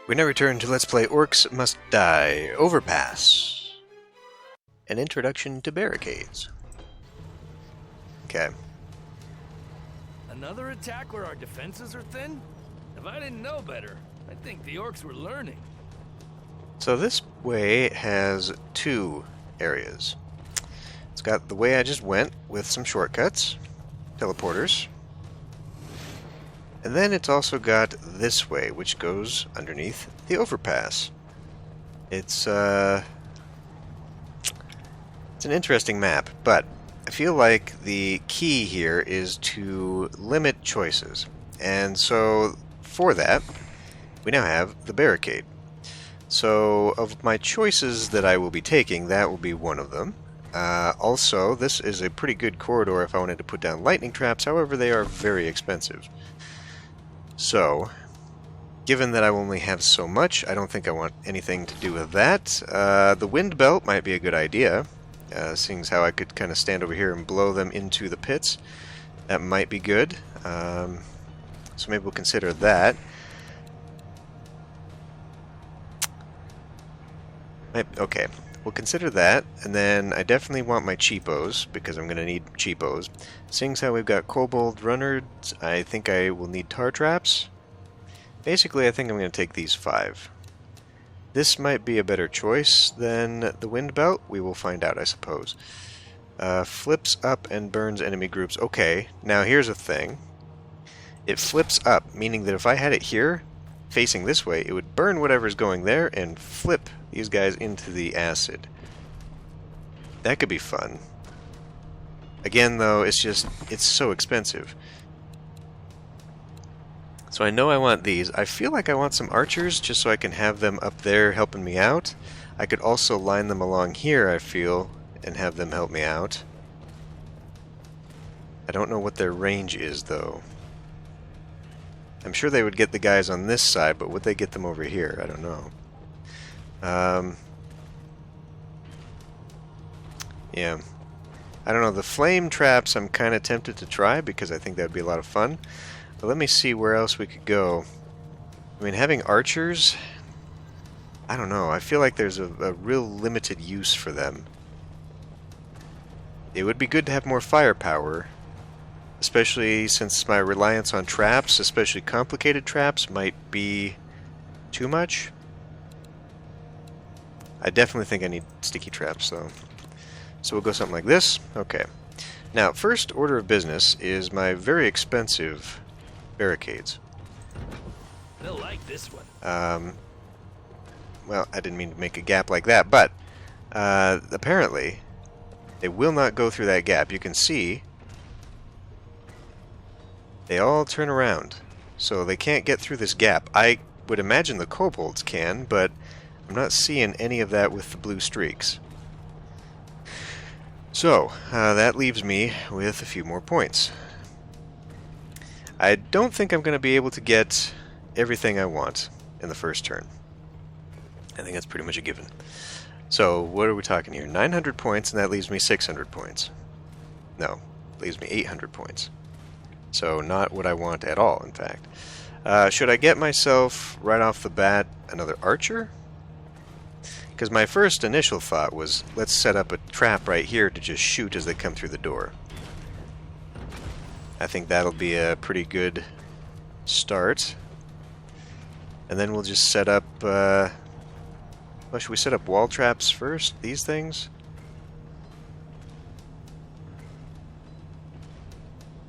We now return to Let's Play Orcs Must Die Overpass. An introduction to barricades. Okay. Another attack where our defenses are thin? If I didn't know better, I'd think the orcs were learning. So this way has two areas. It's got the way I just went with some shortcuts, teleporters. And then it's also got this way, which goes underneath the overpass. It's an interesting map, but I feel like the key here is to limit choices. And so, for that, we now have the barricade. So, of my choices that I will be taking, that will be one of them. Also, this is a pretty good corridor if I wanted to put down lightning traps, however they are very expensive. So, given that I only have so much, I don't think I want anything to do with that. The wind belt might be a good idea, seeing as how I could kind of stand over here and blow them into the pits. That might be good. So maybe we'll consider that. Okay, we'll consider that, and then I definitely want my cheapos, because I'm going to need cheapos. Seeing as how we've got kobold runners, I think I will need tar traps. Basically, I think I'm going to take these 5. This might be a better choice than the wind belt. We will find out, I suppose. Flips up and burns enemy groups. Okay, now here's a thing. It flips up, meaning that if I had it here, facing this way, it would burn whatever's going there and flip these guys into the acid. That could be fun. Again, though, it's so expensive. So I know I want these. I feel like I want some archers just so I can have them up there helping me out. I could also line them along here, I feel, and have them help me out. I don't know what their range is, though. I'm sure they would get the guys on this side, but would they get them over here? I don't know. Yeah. I don't know. The flame traps I'm kind of tempted to try because I think that would be a lot of fun. But let me see where else we could go. I mean, having archers, I don't know. I feel like there's a real limited use for them. It would be good to have more firepower, especially since my reliance on traps, especially complicated traps, might be too much. I definitely think I need sticky traps, though. So we'll go something like this. Okay. Now, first order of business is my very expensive barricades. They'll like this one. Well, I didn't mean to make a gap like that, but apparently they will not go through that gap. You can see they all turn around, so they can't get through this gap. I would imagine the kobolds can, but I'm not seeing any of that with the blue streaks. So, that leaves me with a few more points. I don't think I'm going to be able to get everything I want in the first turn. I think that's pretty much a given. So, what are we talking here? 900 points, and that leaves me 600 points. No, leaves me 800 points. So, not what I want at all, in fact. Should I get myself, right off the bat, another archer? Because my first initial thought was, let's set up a trap right here to just shoot as they come through the door. I think that'll be a pretty good start. And then we'll just set up, well, should we set up wall traps first? These things?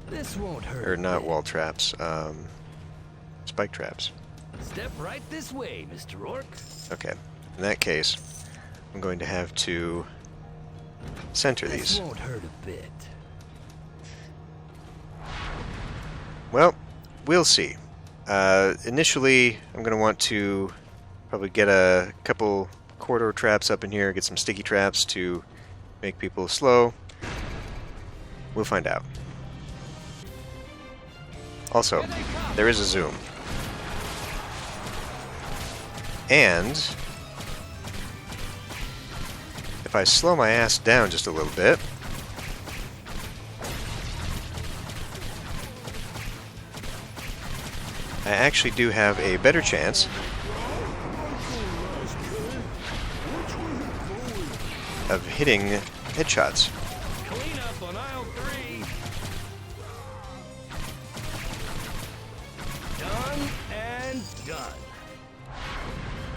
This won't hurt. Or not wall traps, spike traps. Step right this way, Mr. Orc. Okay. In that case, I'm going to have to center these. This won't hurt a bit. Well, we'll see. Initially, I'm going to want to probably get a couple corridor traps up in here, get some sticky traps to make people slow. We'll find out. Also, there is a zoom. And if I slow my ass down just a little bit, I actually do have a better chance of hitting headshots. Clean up on aisle 3. Done and done.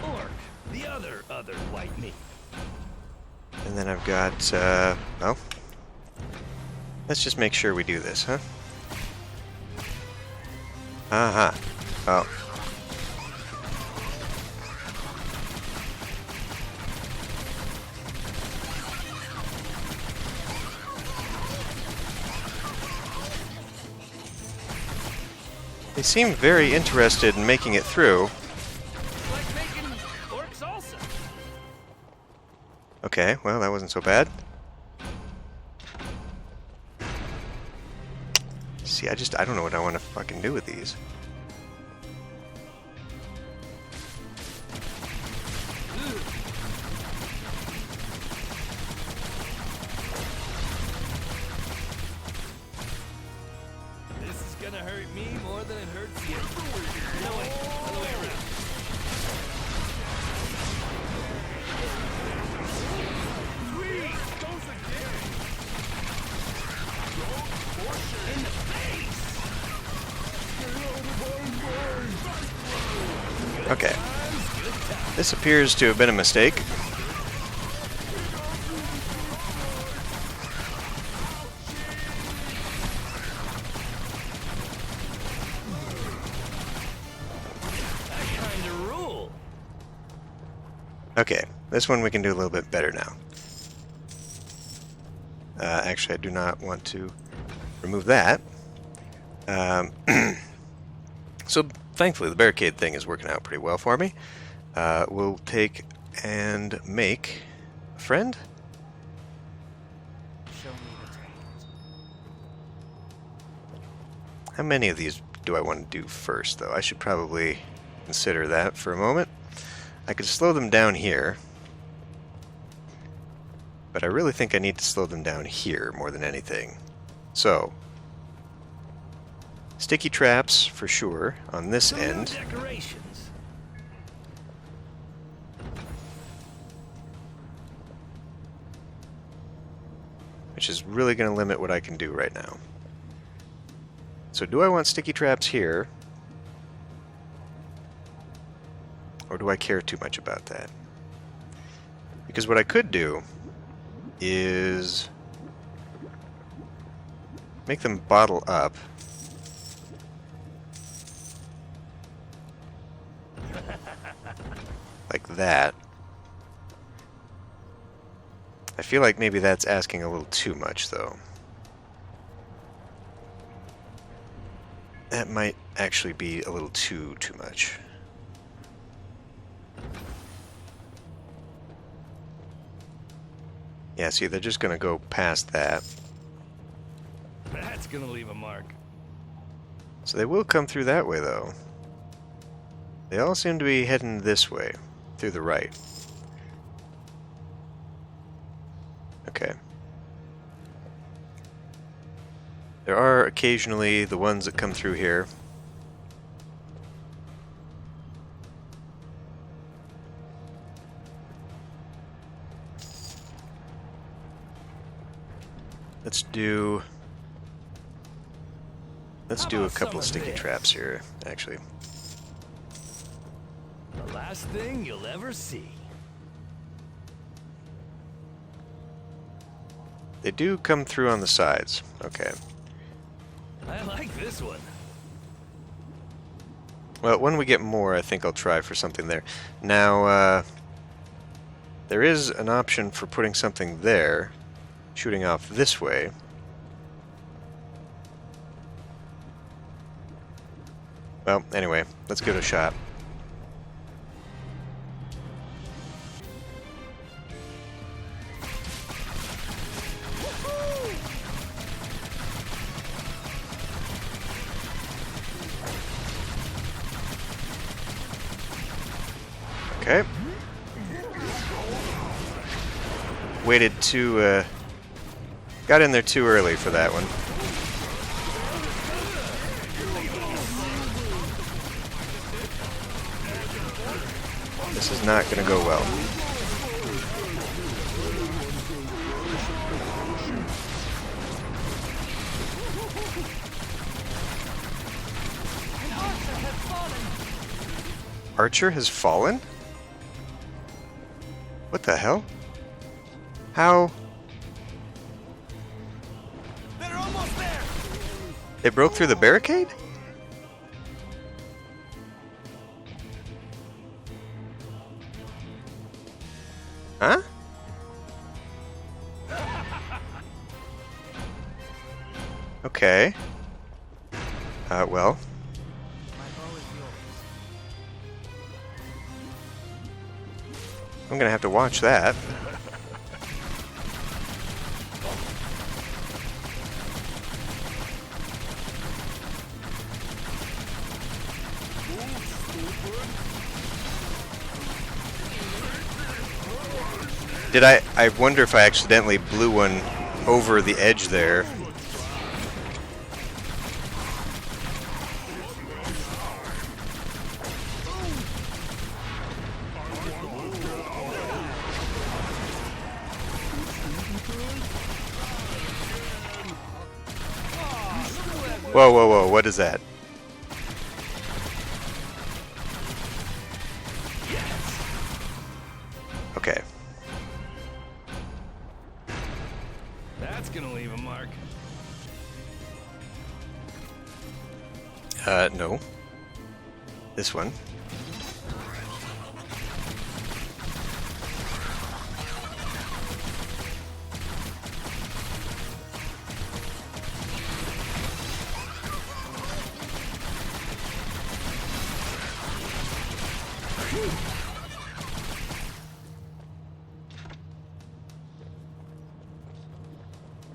Orc, the other white meat. And then I've got, well, let's just make sure we do this, huh? Uh-huh. Oh. They seem very interested in making it through. It's like making orc salsa. Okay, well, that wasn't so bad. See, I don't know what I want to fucking do with these. This is gonna hurt me more than it hurts you. No, wait, other way around. Sweet! Goes again! In the face! Okay. This appears to have been a mistake. Okay, this one we can do a little bit better now. Actually, I do not want to remove that. So, thankfully, the barricade thing is working out pretty well for me. We'll take and make a friend. Show me the tails. How many of these do I want to do first, though? I should probably consider that for a moment. I could slow them down here, but I really think I need to slow them down here more than anything. So, sticky traps for sure on this end. Decorations. Which is really going to limit what I can do right now. So do I want sticky traps here? Or do I care too much about that? Because what I could do is make them bottle up. Like that. I feel like maybe that's asking a little too much, though. That might actually be a little too much. Yeah, see, they're just going to go past that. That's gonna leave a mark. So they will come through that way, though. They all seem to be heading this way, through the right. Okay. There are occasionally the ones that come through here. Let's do a couple of sticky traps here, actually. The last thing you'll ever see. They do come through on the sides. Okay. I like this one. Well, when we get more, I think I'll try for something there. Now, there is an option for putting something there, shooting off this way. Well, anyway, let's give it a shot. Okay. Waited too, got in there too early for that one. This is not going to go well. archer has fallen? What the hell? How? They're almost there. It broke through the barricade? Huh? Okay. Well. I'm gonna have to watch that. Did I wonder if I accidentally blew one over the edge there. Whoa, whoa, whoa, what is that? Okay. That's gonna leave a mark. No. This one.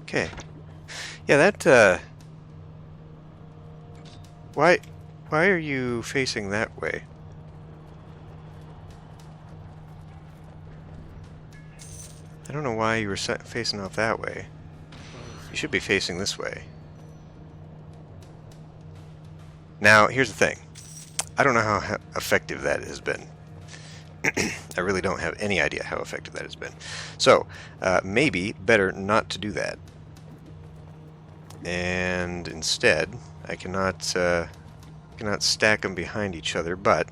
Okay. Yeah, that, Why are you facing that way? I don't know why you were facing off that way. You should be facing this way. Now, here's the thing. I don't know how effective that has been. I really don't have any idea how effective that has been. So, maybe better not to do that. And instead, I cannot stack them behind each other, but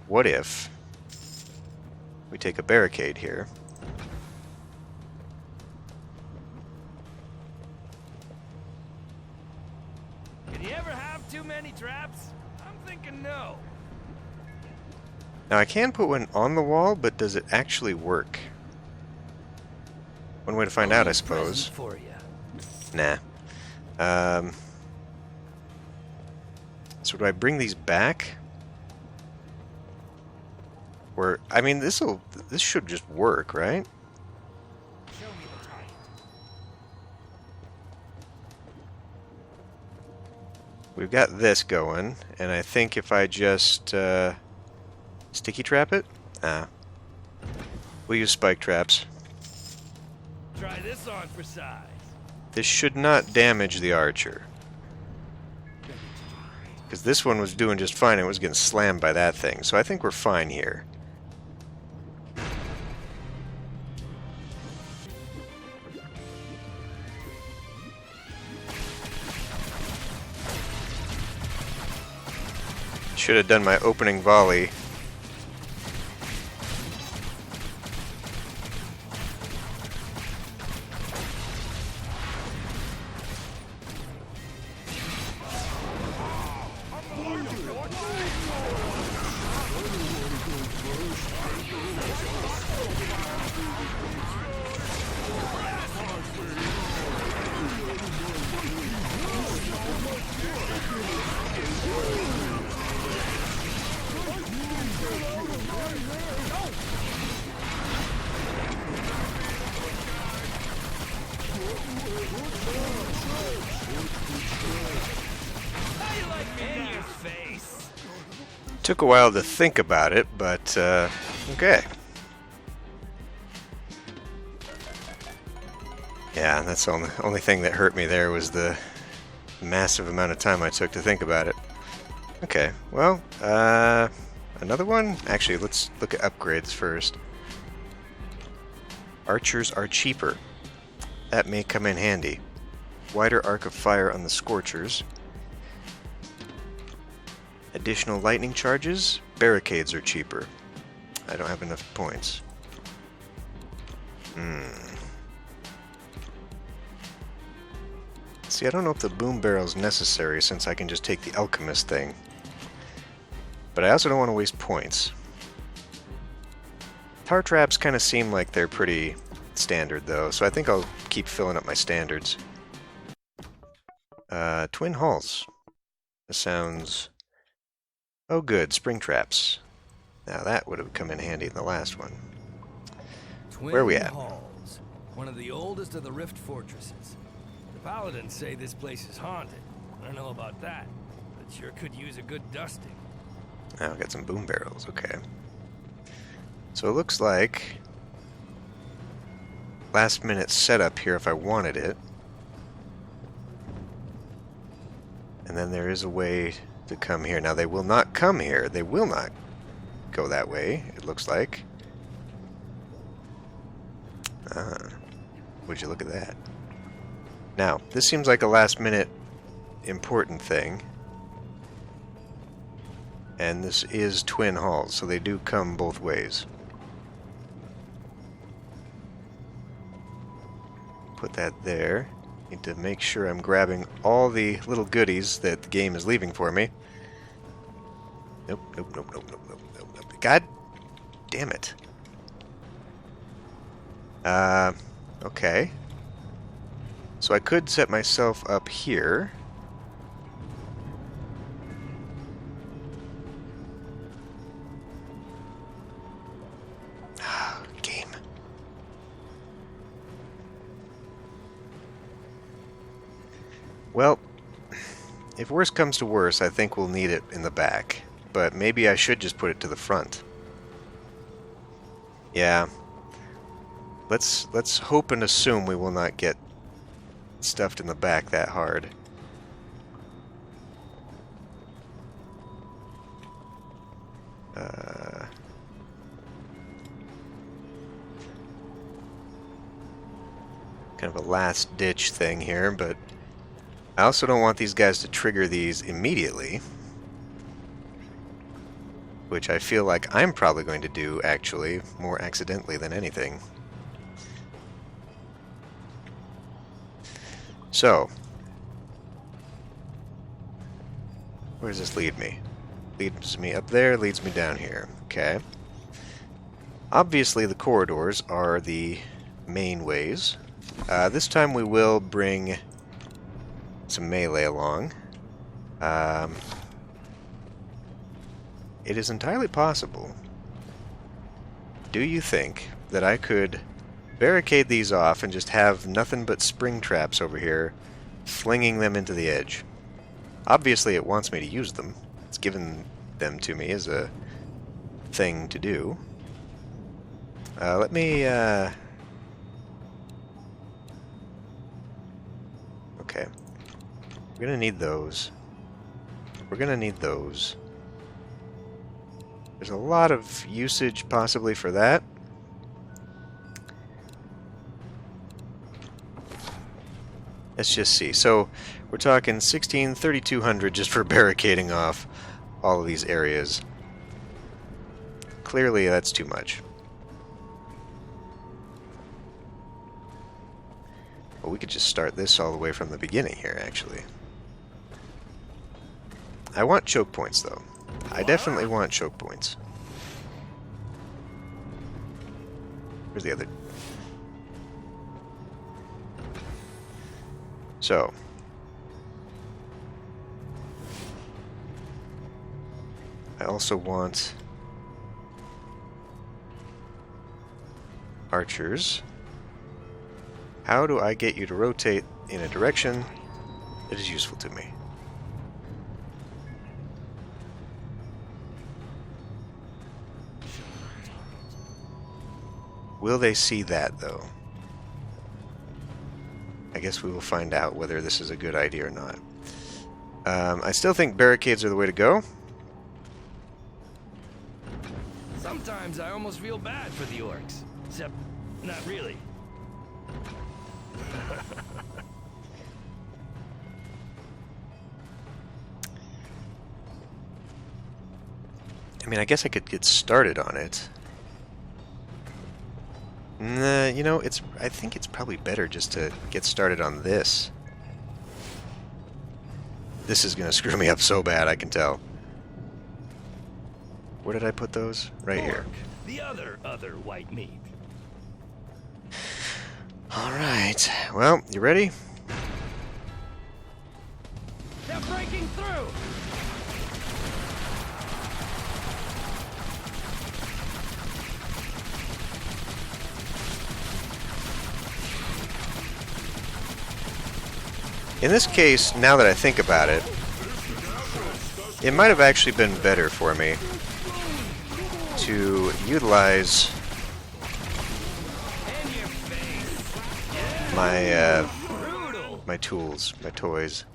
what if we take a barricade here? Can you ever have too many traps? I'm thinking no. Now I can put one on the wall, but does it actually work? One way to find out, I suppose. For you. Nah. So do I bring these back? Or, I mean, this should just work, right? Show me the target. We've got this going, and I think if I just sticky trap it? We'll use spike traps. Try this on for size. This should not damage the archer. Because this one was doing just fine, it was getting slammed by that thing. So I think we're fine here. Should have done my opening volley. Took a while to think about it, but okay. Yeah, that's the only thing that hurt me there was the massive amount of time I took to think about it. Okay, well, another one? Actually, let's look at upgrades first. Archers are cheaper. That may come in handy. Wider arc of fire on the Scorchers. Additional lightning charges. Barricades are cheaper. I don't have enough points. See, I don't know if the boom barrel is necessary since I can just take the alchemist thing. But I also don't want to waste points. Tar traps kind of seem like they're pretty standard though, so I think I'll keep filling up my standards. Twin hulls. This sounds... Oh good, spring traps. Now that would have come in handy in the last one. Where are we at? Halls, one of the oldest of the Rift fortresses. The paladins say this place is haunted. I don't know about that, but sure could use a good dusting. Oh, got some boom barrels, okay. So it looks like last minute setup here if I wanted it. And then there is a way to come here. Now they will not come here. They will not go that way, it looks like. Would you look at that? Now, this seems like a last minute important thing. And this is twin halls, so they do come both ways. Put that there. Need to make sure I'm grabbing all the little goodies that the game is leaving for me. Nope, nope, nope, nope, nope, nope, nope, nope. God damn it. Okay. So I could set myself up here. Game. Well, if worse comes to worse, I think we'll need it in the back. But maybe I should just put it to the front. Yeah. Let's hope and assume we will not get stuffed in the back that hard. Kind of a last-ditch thing here, but I also don't want these guys to trigger these immediately, which I feel like I'm probably going to do, actually, more accidentally than anything. So, where does this lead me? Leads me up there, leads me down here. Okay. Obviously, the corridors are the main ways. This time we will bring some melee along. It is entirely possible. Do you think that I could barricade these off and just have nothing but spring traps over here, flinging them into the edge? Obviously it wants me to use them. It's given them to me as a thing to do. Let me... Okay. We're gonna need those. We're gonna need those. There's a lot of usage possibly for that. Let's just see. So we're talking 3,200 just for barricading off all of these areas. Clearly that's too much. Well, we could just start this all the way from the beginning here, actually. I want choke points, though. I definitely want choke points. Where's the other? So. I also want archers. How do I get you to rotate in a direction that is useful to me? Will they see that, though? I guess we will find out whether this is a good idea or not. I still think barricades are the way to go. Sometimes I almost feel bad for the orcs. Except, not really. I mean, I guess I could get started on it. Nah, you know, I think it's probably better just to get started on this. This is gonna screw me up so bad, I can tell. Where did I put those? Right here. The other white meat. Alright. Well, you ready? They're breaking through! In this case, now that I think about it, it might have actually been better for me to utilize my tools, my toys.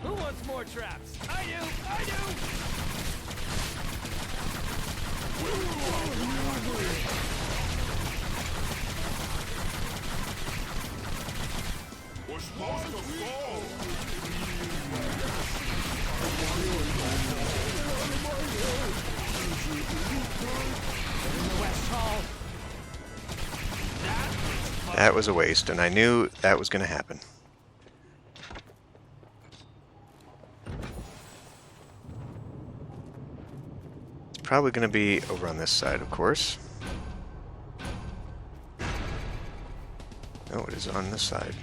Who wants more traps? I do! I do! We're supposed to fall! In the West Hall. That was a waste, and I knew that was going to happen. It's probably going to be over on this side, of course. Oh, it is on this side.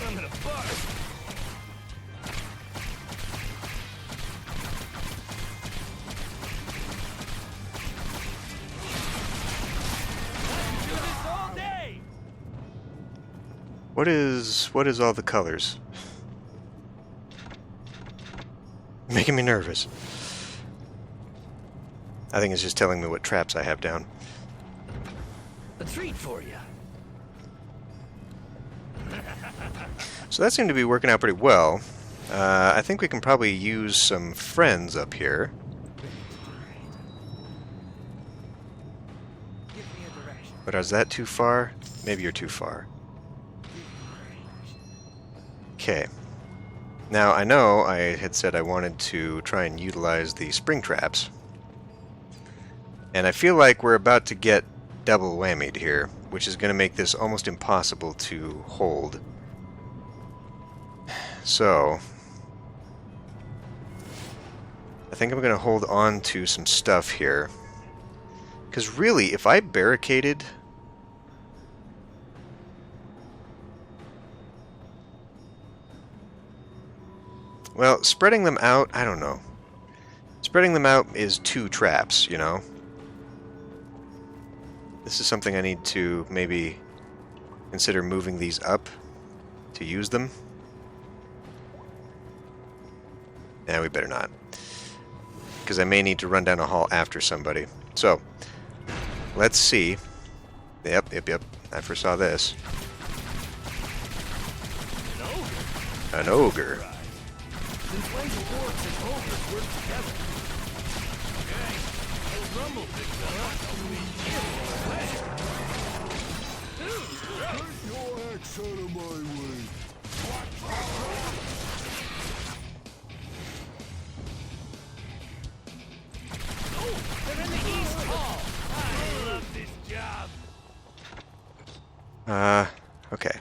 I'm gonna bust. Do this all day. What is all the colors? Making me nervous. I think it's just telling me what traps I have down. A treat for you. So that seemed to be working out pretty well. I think we can probably use some friends up here. But is that too far? Maybe you're too far. Okay. Now, I know I had said I wanted to try and utilize the spring traps. And I feel like we're about to get double whammied here, which is going to make this almost impossible to hold. So, I think I'm going to hold on to some stuff here. Because really, if I barricaded... Well, spreading them out, I don't know. Spreading them out is 2 traps, you know? This is something I need to maybe consider moving these up to use them. Nah, we better not. Because I may need to run down a hall after somebody. So, let's see. Yep. I foresaw this. An ogre. Since when do orcs and ogres work together? Okay, those rumble things Get your axe out of my way! Oh, they're in the East Hall. I love this job. Okay.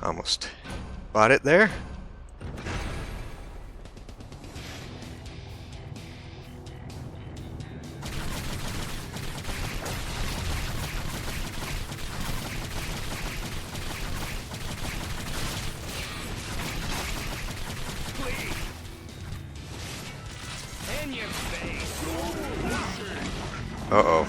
Almost bought it there. Uh-oh.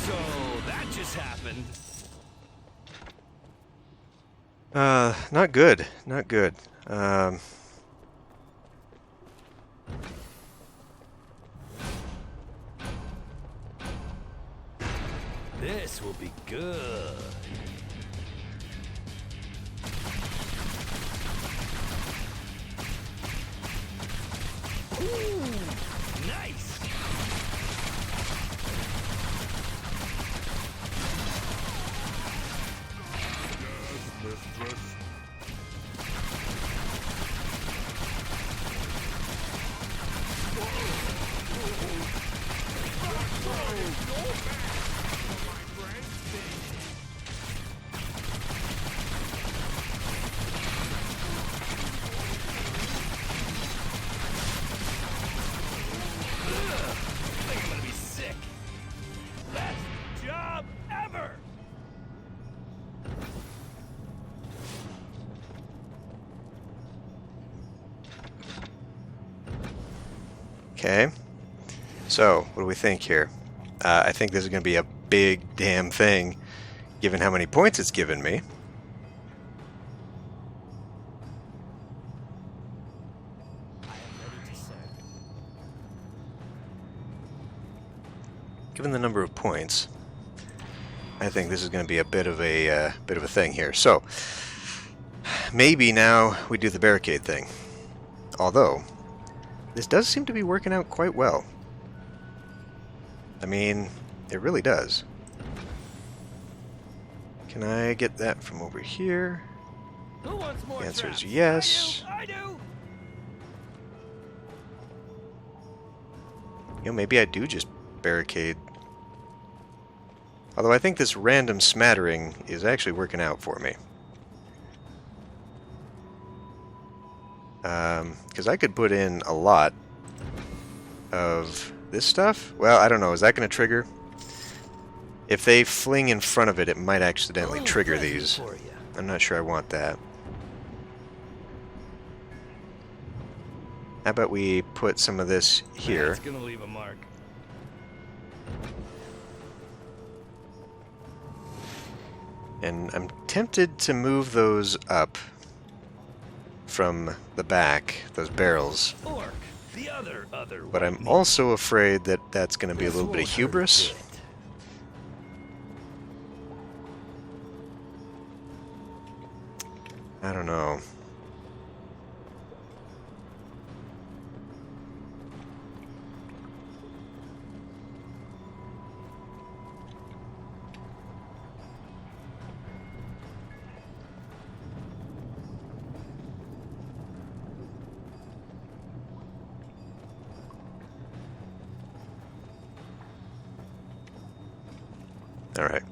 So that just happened. Not good. Not good. This will be good. Ooh, nice. Yes, mistress. I think I'm gonna be sick. Best job ever. Okay. So, what do we think here? I think this is going to be a big damn thing, given how many points it's given me. Given the number of points, I think this is going to be a bit of a thing here. So, maybe now we do the barricade thing. Although, this does seem to be working out quite well. I mean, it really does. Can I get that from over here? Who wants more The answer is traps? yes. I do. You know, maybe I do just barricade. Although I think this random smattering is actually working out for me. Because I could put in a lot of this stuff. Well, I don't know. Is that going to trigger? If they fling in front of it, it might accidentally Little trigger present these. for ya. I'm not sure I want that. How about we put some of this here? That's gonna leave a mark. And I'm tempted to move those up from the back, those barrels. Orc, the other But I'm white also afraid that that's going to be a This little bit of won't hurt a hubris. bit. I don't know. Alright.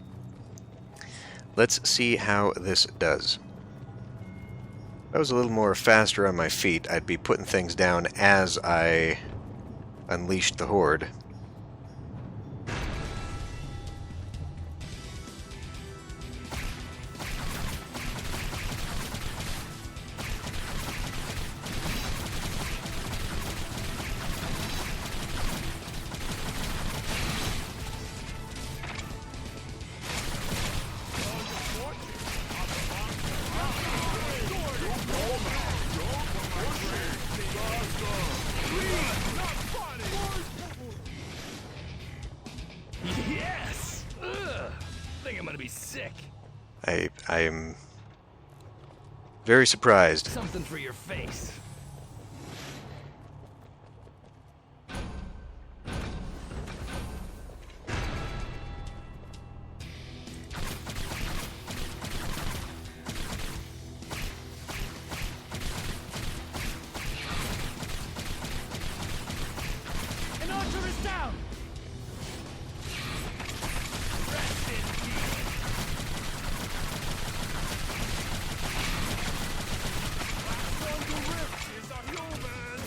Let's see how this does. If I was a little more faster on my feet, I'd be putting things down as I unleashed the horde. Yes! Ugh. I think I'm gonna be sick. I am very surprised. Something for your face. An archer is down! Rest in peace. On the rift is a human.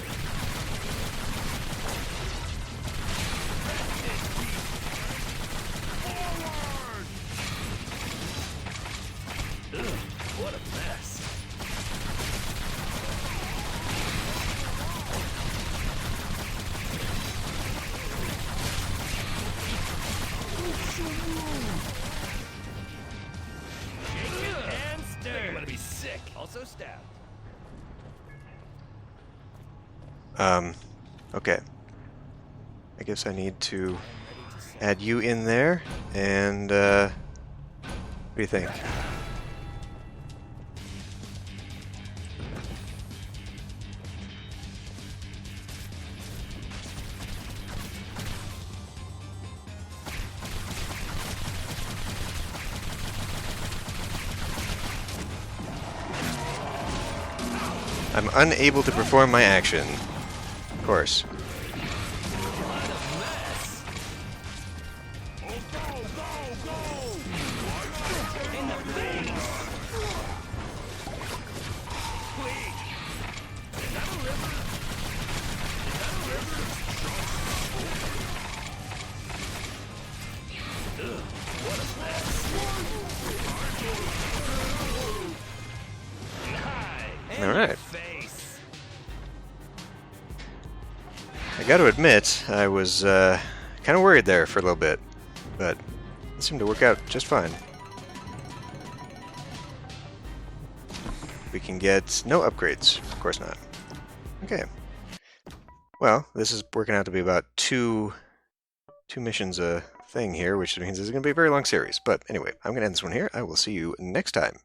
Rest in peace. Forward! Ugh, what a mess. also stabbed. Okay. I guess I need to add you in there, and, what do you think? I'm unable to perform my action. Of course. Alright. I gotta admit, I was kind of worried there for a little bit, but it seemed to work out just fine. We can get no upgrades. Of course not. Okay. Well, this is working out to be about two missions a thing here, which means it's going to be a very long series. But anyway, I'm going to end this one here. I will see you next time.